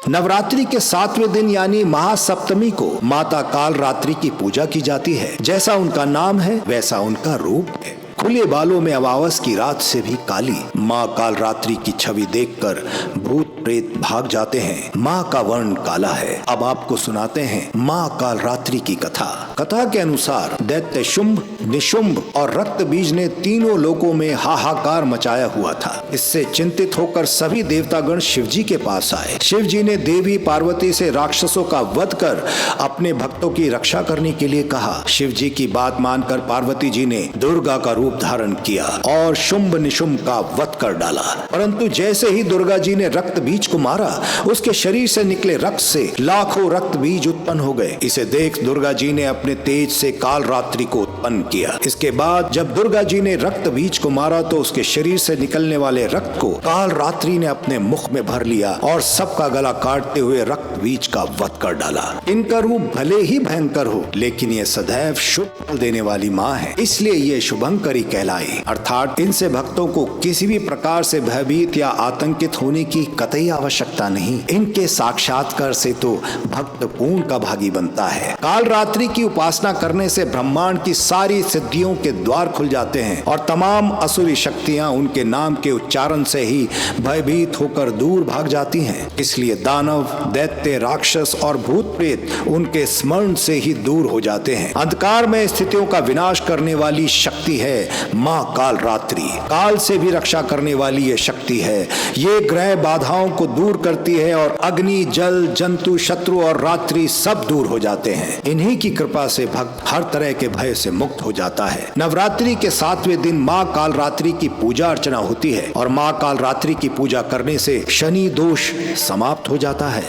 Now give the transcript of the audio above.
नवरात्रि के 7वें दिन यानी महासप्तमी को माता काल रात्रि की पूजा की जाती है। जैसा उनका नाम है वैसा उनका रूप है। खुले बालों में अमावस की रात से भी काली माँ काल रात्रि की छवि देखकर भूत प्रेत भाग जाते हैं। माँ का वर्ण काला है। अब आपको सुनाते हैं माँ काल रात्रि की कथा। कथा के अनुसार दैत्य शुंभ, निशुंभ और रक्त बीज ने तीनों लोकों में हाहाकार मचाया हुआ था। इससे चिंतित होकर सभी देवतागण शिवजी के पास आए। शिवजी ने देवी पार्वती से राक्षसों का वध कर अपने भक्तों की रक्षा करने के लिए कहा। शिवजी की बात मानकर पार्वती जी ने दुर्गा का रूप धारण किया और शुंभ निशुंभ का वध कर डाला। परंतु जैसे ही दुर्गा जी ने रक्त बीज को मारा, उसके शरीर से निकले रक्त से लाखों रक्त बीज उत्पन्न हो गए। इसे देख दुर्गा जी ने अपने तेज से काल रात्रि को उत्पन्न किया। इसके बाद जब दुर्गा जी ने रक्त बीज को मारा तो उसके शरीर से निकलने वाले रक्त को काल रात्रि ने अपने मुख में भर लिया और सबका गला काटते हुए रक्त बीज का वध कर डाला। इनका रूप भले ही भयंकर हो, लेकिन ये सदैव शुभ फल देने वाली माँ है, इसलिए ये शुभंकरी कहलाई। अर्थात इनसे भक्तों को किसी भी प्रकार से भयभीत या आतंकित होने की कतई आवश्यकता नहीं। इनके साक्षात्कार से तो भक्त पूर्ण का भागी बनता है। काल रात्रि की उपासना करने से ब्रह्मांड की सारी सिद्धियों के द्वार खुल जाते हैं और तमाम असुरी शक्तियां उनके नाम के उच्चारण से ही भयभीत होकर दूर भाग जाती हैं। इसलिए दानव, दैत्य, राक्षस और भूत प्रेत उनके स्मरण से ही दूर हो जाते हैं। अंधकार में स्थितियों का विनाश करने वाली शक्ति है माँ काल रात्रि। काल से भी रक्षा करने वाली ये शक्ति है। ये ग्रह बाधाओं को दूर करती है और अग्नि, जल, जंतु, शत्रु और रात्रि सब दूर हो जाते हैं। इन्हीं की कृपा से भक्त हर तरह के भय से मुक्त हो जाता है। नवरात्रि के 7वें दिन माँ काल रात्रि की पूजा अर्चना होती है और माँ काल रात्रि की पूजा करने से शनि दोष समाप्त हो जाता है।